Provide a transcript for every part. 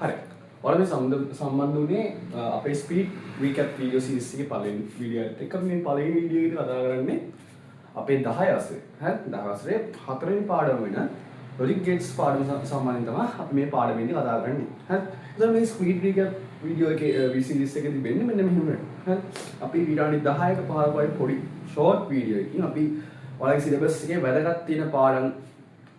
හරි. ඔයාලා මේ සම්බන්ධ වුණේ අපේ ස්පීඩ් රීකැප් වීඩියෝ සීරීස් එකේ පළවෙනි වීඩියෝ එකත් එක්ක මේ පළවෙනි වීඩියෝ එකේදී කතා කරන්නේ අපේ 10 අස්සේ. හරි 10 අස්සේ හතරවෙනි පාඩම වෙන ලොජික් ගේට්ස් පාඩම සම්බන්ධයෙන් තමයි අපි මේ පාඩමේදී කතා කරන්නේ. හරි. ඉතින් මේ ස්පීඩ් රීකැප් වීඩියෝ එකේ සීරීස් එකේදී වෙන්නේ මෙන්න මෙහෙම වෙනවා. හරි. අපි විනාඩි 10ක පාඩමයි පොඩි ෂෝට් වීඩියෝ එකකින් අපි ඔයාලගේ සිලබස් එකේ වැදගත් තියෙන පාඩම්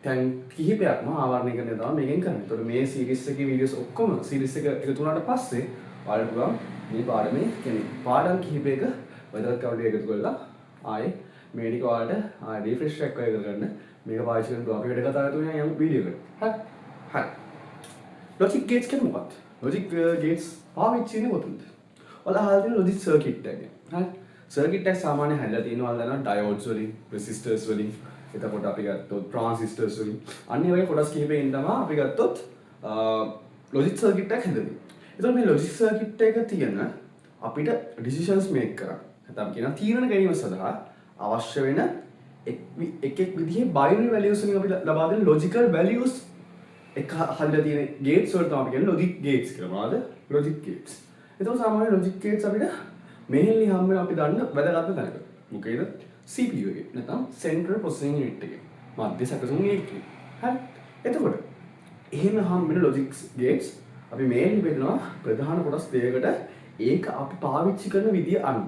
දැන් කිහිපයක්ම ආවරණය කරන්න තමයි මේකෙන් කරන්නේ. ඒතකොට මේ සීරීස් එකේ වීඩියෝස් ඔක්කොම සීරීස් එක එකතු වුණාට පස්සේ ඔයාලට පුළුවන් මේ පාඩමේ කියන්නේ පාඩම් කිහිපයක වැදගත්කමට එකතු කරලා ආයේ මේ ටික ඔයාලට ආයේ රිෆ්‍රෙෂ් එකක් කරගන්න මේක පාවිච්චි කරලා අපි වැඩ කතා කරලා යන වීඩියෝ එකට. හරි. හරි. ලොජික් ගේට්ස් කියන්නේ මොකක්ද? ලොජික් ගේට්ස් පාවිච්චි වෙන්නේ කොතනද? ඔයාලා අහලා තියෙන ලොජික් සර්කිට් එක. හරි. සර්කිට් එක සාමාන්‍යයෙන් හැදලා තියෙනවා ඔයාලා දන්නවා ඩයෝඩ්ස් වලින්, රෙසිස්ටර්ස් වලින් එතකොට අපි ගත්තොත් ට්‍රාන්සිස්ටර්ස් වලින් අන්න ඒ වගේ කොටස් කිහිපයෙන් තමයි අපි ගත්තොත් ලොජික් සර්කිට් එකක් හදන්නේ. එතකොට මේ ලොජික් සර්කිට් එක තියෙන අපිට ඩිසිෂන්ස් මේක් කරන්න. නැත්නම් කියනවා තීරණ ගැනීම සඳහා අවශ්‍ය වෙන එක් විදිහේ බයිනරි වැලියුස් වලින් අපි ලබා දෙන ලොජිකල් වැලියුස් එක හදලා තියෙන ගේට්ස් වලට තමයි අපි කියන්නේ ලොජික් ගේට්ස් කියලා. මොනවද? Logic gates. එතකොට සාමාන්‍ය ලොජික් ගේට්ස් අපිට මෙහෙන්ලි හම්බ වෙන අපි දන්න වැදගත්ම තැනක. මොකේද? CPU එකේ නැත්නම් Central Processing Unit එකේ මධ්‍ය සැකසුම් එකේ. හරි. එතකොට එහෙම හම් වෙන logic gates අපි මේන් බෙදනවා ප්‍රධාන කොටස් දෙකකට ඒක අපි පාවිච්චි කරන විදිය අනුව.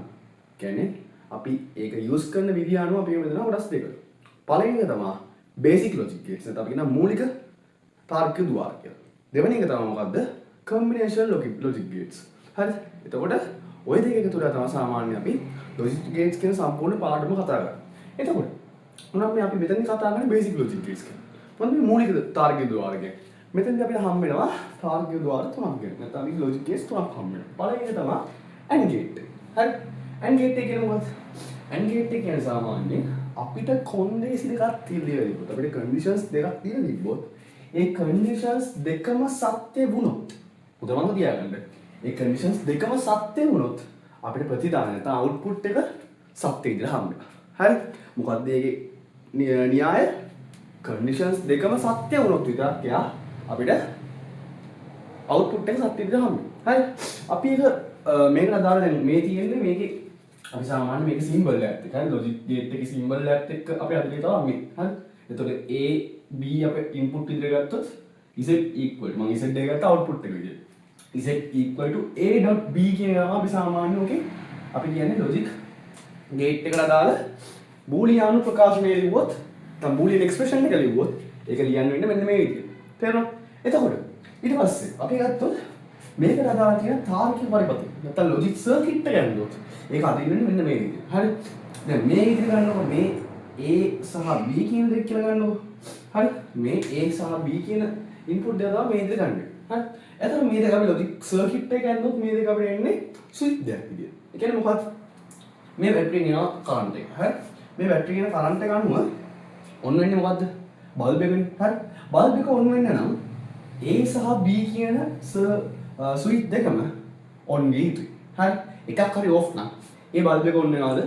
කියන්නේ අපි ඒක use කරන විදිය අනුව අපි බෙදනවා කොටස් දෙකකට. පළවෙනි එක තමයි basic logic gates. නැත්නම් අපි කියන මූලික තාර්කික ద్వාර කියලා. දෙවෙනි එක තමයි මොකද්ද? combination logic gates. හරි. එතකොට ওই දෙක එකතු කරලා තමයි සාමාන්‍ය අපි logic gates කියන සම්පූර්ණ පාඩම කතා කරන්නේ. එතකොට මොනවාද මේ අපි මෙතන කතා කරන්නේ basic logic gates කියන. මොනවද මේ මූලික තාර්කික ద్వාර කියන්නේ? මෙතනදී අපිට හම්බ වෙනවා තාර්කික ద్వාර තුනක් ගැන. නැත්නම් අපි logic gates තුනක් හම්බ වෙනවා. පළවෙනි එක තමයි AND gate. හරි. AND gate එක කියන්නේ මොකක්ද? AND gate එක කියන්නේ සාමාන්‍යයෙන් අපිට කොන්දේසි දෙකක් තියලා තිබ්බොත් අපිට conditions දෙකක් තියලා තිබ්බොත් ඒ conditions දෙකම සත්‍ය වුණොත් උදාහරණයක් තියාගන්න. ඒ conditions දෙකම සත්‍ය වුණොත් අපිට ප්‍රතිදාන නැත්නම් output එක සත්‍ය විදිහට හම්බ වෙනවා. හරි? මොකද්ද ඒකේ න්‍යාය? conditions දෙකම සත්‍ය වුණොත් විතරක් එයා අපිට output එක සත්‍ය විදිහට හම්බ වෙනවා. හරි? අපි ඒක මේකට අදාළ දැන් මේ තියෙන්නේ මේකේ අපි සාමාන්‍ය මේක symbol එකත් එක්ක හරි logic gate එකේ symbol එකත් එක්ක අපි අද දෙනවා මේ. හරි? එතකොට A B අපේ input විදිහට ගත්තොත් z equal මම z එක ගත්ත output එක විදිහට. z equal to a dot b කියන එක අපි සාමාන්‍ය ඔකේ අපි කියන්නේ logic gate එකට අදාළ බූලියානු ප්‍රකාශනය ලිව්වොත් නැත්නම් බූලියන් එක්ස්ප්‍රෙෂන් එක ලිව්වොත් ඒක ලියන්න වෙන්නේ මෙන්න මේ විදිහට. තේරෙනවද? එතකොට ඊට පස්සේ අපි ගත්තොත් මේකට අදාළ තියෙන තාර්කික පරිපථය නැත්නම් logic circuit එක ගන්නොත් ඒක අදින්නේ මෙන්න මේ විදිහට. හරි? දැන් මේ විදිහට ගන්නකොට මේ a සහ b කියන දේ කියලා ගන්නකො. හරි? මේ a සහ b කියන input දෙක තමයි මේ විදිහට ගන්න. හරි? එතකොට මේ දෙක අපි logic circuit එක ගන්නොත් මේ දෙක අපිට එන්නේ switch දෙයක් විදියට. ඒ කියන්නේ මොකක්ද? මේ බැටරියෙන් එන කරන්ට් එක. හරි? මේ බැටරියෙන් එන කරන්ට් එක අනුව ඔන් වෙන්නේ මොකද්ද? බල්බ් එකනේ. හරි? බල්බ් එක ඔන් වෙන්න නම් A සහ B කියන ස්විච් දෙකම ඔන් වෙ යුතුයි. හරි? එකක් හරි ඔෆ් නම් ඒ බල්බ් එක ඔන් වෙනවද?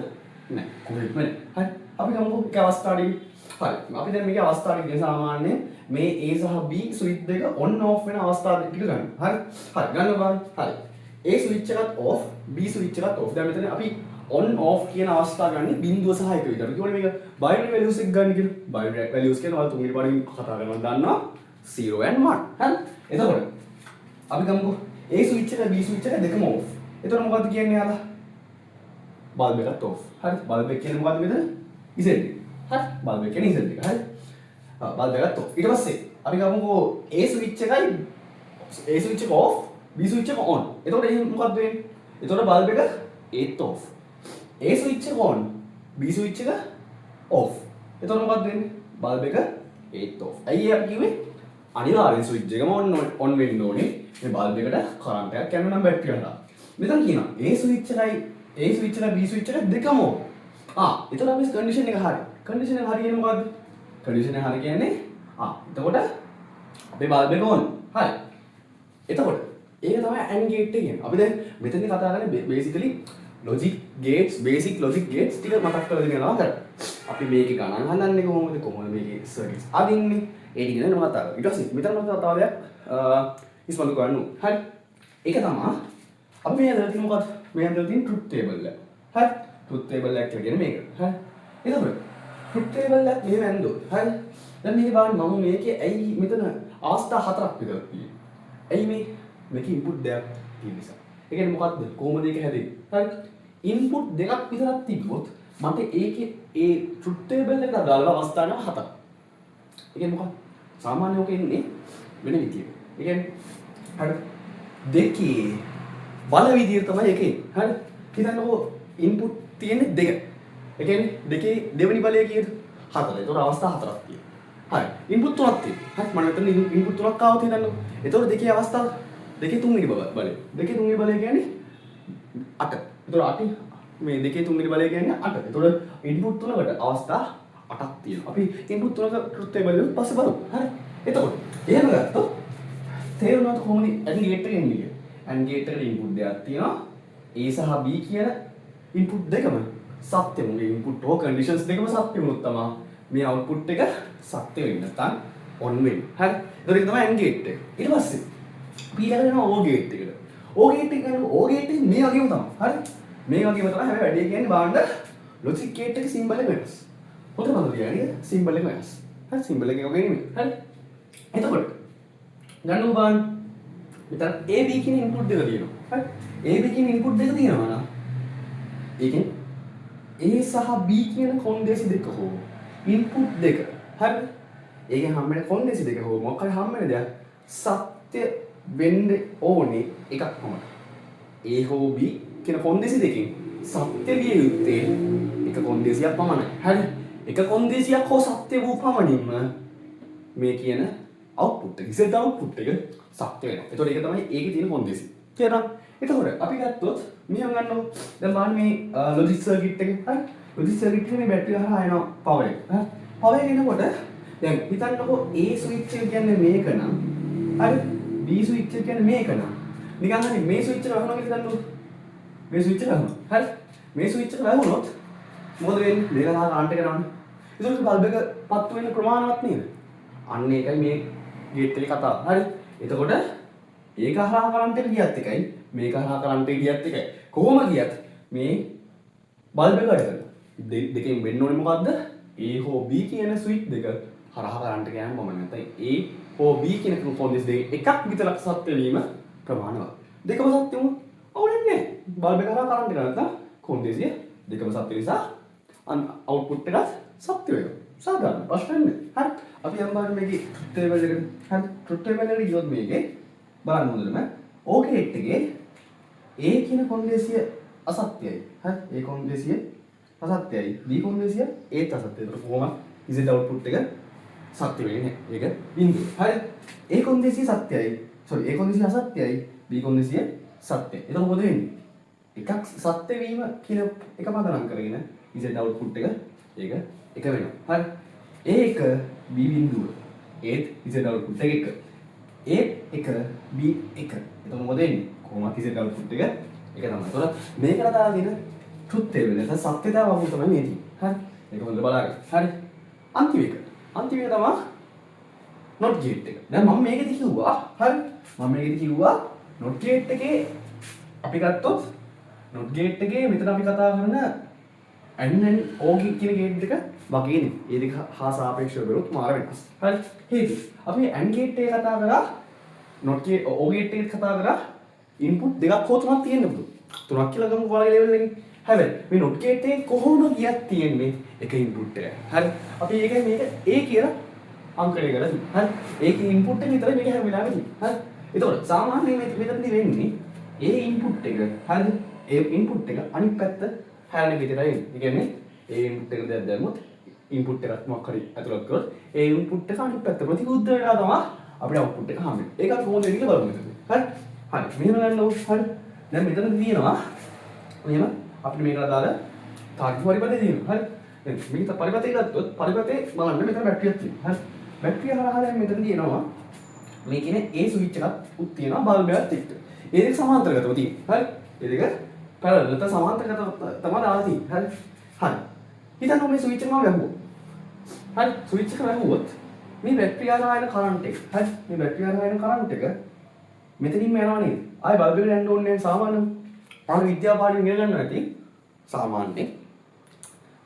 නැහැ. කොහෙත්ම නැහැ. හරි? අපි ගමුකෝ එක අවස්ථාවකදී. හරි. අපි දැන් මේකේ අවස්ථාවකදී සාමාන්‍යයෙන් මේ A සහ B ස්විච් දෙක on off වෙන අවස්ථා ටික ගන්න. හරි? හරි. ගන්න බලන්න. හරි. A ස්විච් එකත් off, B ස්විච් එකත් off. දැන් මෙතන අපි on off කියන අවස්ථාව ගන්න බිංදුව සහ එක විතර. අපි කියවනේ මේක binary values එක ගන්න කියලා. binary values කියන වල තුන්වෙනි පාඩමින් කතා කරනවා දන්නවා 0 and 1. හරි? එතකොට අපි ගමුකෝ A ස්විච් එක B ස්විච් එක දෙකම off. එතකොට මොකද්ද කියන්නේ යාලා? බල්බ් එකත් off. හරි? බල්බ් එක කියන්නේ මොකද්ද මෙතන? Z එක. හරි? බල්බ් එක කියන්නේ Z එක. හරි? බල්බ් එකත් off. ඊට පස්සේ අපි ගමුකෝ A ස්විච් එකයි A ස්විච් එක off, B ස්විච් එක on. එතකොට එහෙනම් මොකද්ද වෙන්නේ? එතකොට බල්බ් එක ඒත් off. A ස්විච් එක on, B ස්විච් එක off. එතකොට මොකද්ද වෙන්නේ? බල්බ් එක ඒත් off. ඇයි අපි කිව්වේ? අනිවාර්යෙන් ස්විච් එකම on වෙන්න ඕනේ. මේ බල්බ් එකට කරන්ට් එකක් යන්න නම් බැටරිය ගන්න. මෙතන කියනවා A ස්විච් එකයි B ස්විච් එක දෙකම on. එතකොට අපි කන්ඩිෂන් එක හරි. කන්ඩිෂන් එක හරි කියන්නේ මොකද්ද? කන්ඩිෂන් එක හරි කියන්නේ එතකොට අපේ බල්බ් එක on. හරි. එතකොට ඒක තමයි AND gate එක කියන්නේ. අපි දැන් මෙතනදී කතා කරන්නේ basically logic gates, basic logic gates ටික මතක් කරලා දෙනවා කරා. අපි මේකේ ගණන් හදන්නේ කොහොමද? කොහොමද මේකේ circuits අදින්නේ? ඒ ටික ගැන මම කතා කරා. ඊට පස්සේ මෙතන මම කතාවයක් ඉස්මතු කරන්න ඕනේ. හරි. ඒක තමයි අපි මේ හදලා තියෙන මොකක්ද? මේ හදලා තියෙන truth table එක. හරි. truth table එක කියන්නේ මේක. හරි. එතකොට truth table එක මෙහෙම ඇන්දෝ. හරි. දැන් මේක බලන්න මම මේකේ ඇයි මෙතන අවස්ථා හතරක් විතර තියෙන්නේ. ඇයි මේක input දෙකක් තියෙන නිසා. ඒ කියන්නේ මොකද්ද? කොහොමද ඒක හැදෙන්නේ? හරි. input දෙකක් විතරක් තිබ්බොත් මට ඒකේ ඒ truth table එකට අදාළ අවස්ථා නම් හතරක්. ඒ කියන්නේ මොකක්ද? සාමාන්‍ය ඔක එන්නේ වෙන විදියට. ඒ කියන්නේ හරි දෙකේ බල විදියට තමයි එකේ. හරි. හිතන්නකෝ input තියෙන්නේ දෙක. ඒ කියන්නේ දෙකේ දෙවෙනි බලය කීයද? 4. ඒතකොට අවස්ථා හතරක් තියෙනවා. හරි. input තුනක් තියෙනවා. හරි. මම මෙතන input තුනක් ආවොත් හිතන්නකෝ. ඒතකොට දෙකේ අවස්ථා දෙකේ තුන්වෙනි බලය. දෙකේ තුන්වෙනි බලය කියන්නේ 8. ඒතකොට 8 මේ දෙකේ තුන්වෙනි බලය කියන්නේ 8. ඒතකොට input තුනකට අවස්ථා 8ක් තියෙනවා. අපි input තුනක truth table එක පස්සේ බලමු. හරි. එතකොට එහෙම ගත්තොත් තේරුණාද කොහොමද AND gate එක එන්නේ කියලා? AND gate එකට input දෙකක් තියෙනවා. A සහ B කියන input දෙකම සත්‍ය වුණේ input හෝ conditions දෙකම සත්‍ය වුණොත් තමයි මේ output එක සත්‍ය වෙන්නේ නැත්නම් on වෙන්නේ. හරි. ඒක තමයි AND gate එක. ඊට පස්සේ B එකට යනවා OR gate එකට. OR gate එක යනවා OR gate එක මේ වගේම තමයි. හරි. මේ වගේම තමයි හැබැයි වැඩේ කියන්නේ බලන්න logic gate එක symbol එක වෙනස්. පොතේ බලන්න කියන්නේ symbol එක වෙනස්. හරි symbol එක ඔගේ නෙමෙයි. හරි. එතකොට ගන්නකො බලන්න මෙතන AB කියන input දෙක තියෙනවා. හරි. AB කියන input දෙක තියෙනවා නම් ඒකෙන් A සහ B කියන කොන්දේසි දෙක හෝ input දෙක. හරි. ඒකෙන් හම්බෙන කොන්දේසි දෙක හෝ මොකක් හරි හම්බෙන දෙයක් සත්‍ය වෙන්න ඕනේ එකක් තමයි. A හෝ B කියන කොන්දේසි දෙකෙන් සත්‍ය විය යුත්තේ එක කොන්දේසියක් පමණයි. හරි. එක කොන්දේසියක් හෝ සත්‍ය වූ පමණින්ම මේ කියන output එක ඉස්සෙල්ලා output එක සත්‍ය වෙනවා. ඒතකොට ඒක තමයි ඒකේ තියෙන කොන්දේසි. තේරුණා? එතකොට අපි ගත්තොත් මෙහෙම ගන්නකො. දැන් බලන්න මේ logic circuit එක. හරි. logic circuit එකේ මේ බැටරිය හරහා එනවා power එක. හරි. power එක එනකොට දැන් හිතන්නකො A switch එක කියන්නේ මේක නම් හරි. B switch එක කියන්නේ මේක නම් නිකන් හරි මේ switch එක වහනවා කියලා හිතන්නකො. මේ switch එක වහනවා. හරි. මේ switch එක වැහුනොත් මොකද වෙන්නේ? මේක හරහා කරන්ට් එක යනවානේ. ඒතකොට බල්බ් එක පත්තු වෙන ප්‍රමාණවත් නේද? අන්න ඒකයි මේ ගේට් එකේ කතාව. හරි. එතකොට ඒක හරහා කරන්ට් එක ගියත් එකයි මේක හරහා කරන්ට් එක ගියත් එකයි. කොහොම ගියත් මේ බල්බ් එක වැඩ කරනවා. දෙකෙන් වෙන්න ඕනේ මොකද්ද? A හෝ B කියන ස්විච් දෙක හරහා කරන්ට් එක යන මොම නැත්නම් A හෝ B කියන කොන්දේසි දෙකේ එකක් විතරක් සත්‍ය වීම ප්‍රමාණවත්. දෙකම සත්‍ය වුණොත් අවුලක් නැහැ. බල්බ් එක හරහා කරන්ට් එක නැත්නම් කොන්දේසිය දෙකම සත්‍ය නිසා output එකත් සත්‍ය වෙනවා. සාධාරණ ප්‍රශ්න නැහැ. හරි. අපි යම් බලන්න මේකේ truth table එකට. හරි. truth table එකට ගියොත් මේකේ බලන්න හොඳටම O gate එකේ A කියන කොන්දේසිය අසත්‍යයි. හරි. A කොන්දේසිය අසත්‍යයි. B කොන්දේසිය ඒත් අසත්‍යයි. ඒක කොහොමද? Z output එක සත්‍ය වෙන්නේ නැහැ. ඒක බිඳුව. හරි. A කොන්දේසිය සත්‍යයි. sorry A කොන්දේසිය අසත්‍යයි. B කොන්දේසිය සත්‍යයි. එතකොට මොකද වෙන්නේ? එකක් සත්‍ය වීම කියන එක පදනම් කරගෙන Z output එක ඒක එක වෙනවා. හරි. A1 B බිඳුව. ඒත් Z output එක එක. A1 B1. එතකොට මොකද වෙන්නේ? කොහොමද Z output එක එක තමයි. එතකොට මේකට දාගෙන truth table එක සත්‍යතාව වගේ තමයි මේ තියෙන්නේ. හරි. මේක හොඳට බලන්න. හරි. අන්තිම එක තමයි not gate එක. දැන් මම මේකෙදි කිව්වා. හරි. මම මේකෙදි කිව්වා not gate එකේ අපි ගත්තොත් not gate එකේ මෙතන අපි කතා කරන and O කියන gate දෙක වගේනේ. ඒ දෙක හා සාපේක්ෂව බැලුවොත් මාර වෙනස්. හරි. හේතුව අපි and gate එක කතා කරා not gate O gate එක කතා කරා input දෙකක් හෝ තුනක් තියෙන්න පුළුවන්. තුනක් කියලා ගමු ඔයාලගේ level එකෙන්. හැබැයි මේ not gate එකේ කොහොම ගියක් තියෙන්නේ එක input එක. හරි. අපි මේක A කියලා අංකණය කරලා තියෙනවා. හරි. ඒකේ input එක විතරයි මේක හැම වෙලාවෙම තියෙන්නේ. හරි. එතකොට සාමාන්‍යයෙන් මෙතනදී වෙන්නේ A input එක හරිද? A input එක අනිත් පැත්ත හැරෙන විදිහටයි එන්නේ. ඒ කියන්නේ A input එක දෙයක් දැම්මොත් input එකක් මොකක් හරි ඇතුළත් කරොත් A input එක අනිත් පැත්ත ප්‍රතිවිරුද්ධ වෙලා තමයි අපිට output එක හම්බෙන්නේ. ඒකත් කොහොමද වෙන්නේ කියලා බලමු මෙතන. හරි. හරි. මෙහෙම ගන්නකො. හරි. දැන් මෙතන තියෙනවා මෙහෙම අපිට මේකට අදාළ තාර්කික පරිපථය තියෙනවා. හරි. දැන් මේක පරිපථය ගත්තොත් පරිපථේ බලන්න මෙතන බැටරියක් තියෙනවා. හරි. බැටරිය හරහා දැන් මෙතන තියෙනවා මේ කියන්නේ A ස්විච් එකක් උත් තියෙනවා බල්බ් එකත් එක්ක. ඒ දෙක සමාන්තරගතව තියෙනවා. හරි. ඒ දෙක පැරලල් නැත්නම් සමාන්තරගතව තමයි දාලා තියෙන්නේ. හරි. හරි. හිතන්න මේ ස්විච් එක මම වැහුවා. හරි. ස්විච් එක වැහුවොත් මේ බැටරිය හරහා එන කරන්ට් එක. හරි. මේ බැටරිය හරහා එන කරන්ට් එක මෙතනින්ම යනවා නේද? ආයි බල්බ් එකට යන්න ඕනේ නැහැ සාමාන්‍යයෙන්. පාන විද්‍යාව පාඩම් ඉගෙන ගන්නවා ඇති. සාමාන්‍යයෙන්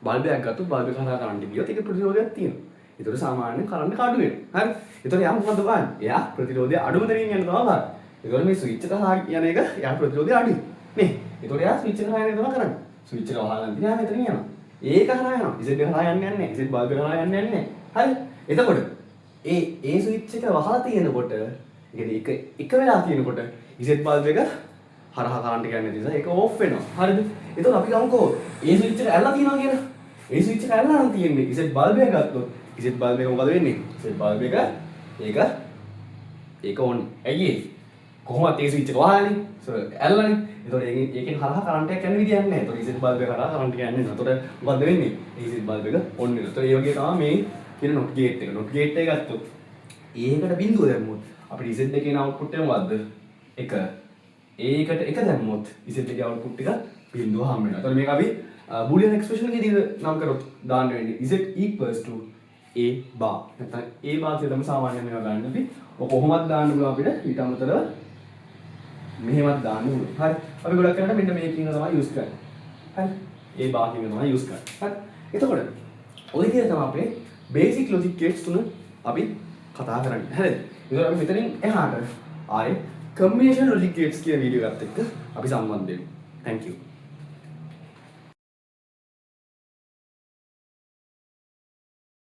බල්බ් එකක් ගත්තොත් බල්බ් එක හරහා කරන්ට් ගියොත් ඒක ප්‍රතිරෝධයක් තියෙනවා. ඒතකොට සාමාන්‍යයෙන් කරන්ට් කඩු වෙනවා. හරි. ඒතකොට යා මොකද බලන්නේ? එයා ප්‍රතිරෝධය අඩුම තැනින් යන තමයි බලන්නේ. ඒතකොට මේ ස්විච් එක හරහා යන එක යා ප්‍රතිරෝධය අඩුයි. නේ. ඒතකොට යා ස්විච් එක හරහා යන එක තමයි කරන්නේ. ස්විච් එක වහලා නම් යා මෙතනින් යනවා. ඒක හරහා යනවා. ඉසෙට් එක හරහා යන්නේ නැහැ. ඉසෙට් බල්බ් එක හරහා යන්නේ නැහැ. හරි. එතකොට ඒ ස්විච් එක වහලා තියෙනකොට කියන්නේ එක වෙලා තියෙනකොට ඉසෙට් බල්බ් එක හරහා කරන්ට් එක යන්නේ නිසා ඒක ඕෆ් වෙනවා. හරිද? එතකොට අපි ගමුකෝ ඒ ස්විච් එක ඇල්ලලා තියෙනවා කියලා. ඒ ස්විච් එක ඇල්ලලා නම් තියෙන්නේ. ඉසෙට් බල්බ් එක ගත්තොත් ඉසෙට් බල්බ් එක මොකද වෙන්නේ? ඉසෙට් බල්බ් එක ඒක ඕන්. ඇයි ඒ? කොහොමද ඒ ස්විච් එක වහන්නේ? ඇල්ලලානේ. එතකොට ඒකෙන් හරහා කරන්ට් එකක් යන විදියක් නැහැ. එතකොට ඉසෙට් බල්බ් එක හරහා කරන්ට් එක යන්නේ නැහැ. එතකොට මොකද වෙන්නේ? ඒ ඉසෙට් බල්බ් එක ඔන් වෙනවා. එතකොට ඒ වගේ තමයි මේ කියන නොට් ගේට් එක. නොට් ගේට් එක ගත්තොත් ඒකට බිඳුව දැම්මොත් අපිට ඉසෙට් එකේ අවුට්පුට් එක මොකද්ද? 1. ඒකට 1 දැම්මොත් ඉසෙට් එකේ අවුට්පුට් එක බිඳුව හම් වෙනවා. එතකොට මේක අපි බූලියන් එක්ස්ප්‍රෙෂන් එකේ විදිහට නම් කරොත් දාන්න වෙන්නේ z equals to a bar. නැත්නම් a bar කියලා තමයි සාමාන්‍යයෙන් මේවා ගන්න අපි. ඔක කොහොමද දාන්න පුළුවන් අපිට ඊට අමතරව මෙහෙමත් දාන්න පුළුවන්. හරි. අපි ගොඩක් කරලා මෙන්න මේකකින් තමයි use කරන්නේ. හරි. a bar එකකින් තමයි use කරන්නේ. හරි. එතකොට ඔය විදිහට තමයි අපේ basic logic gates තුන අපි කතා කරන්නේ. හරිද? ඒතකොට අපි මෙතනින් එහාට ආයේ combination logic gates කියන වීඩියෝ එකත් එක්ක අපි සම්බන්ධ වෙමු. Thank you.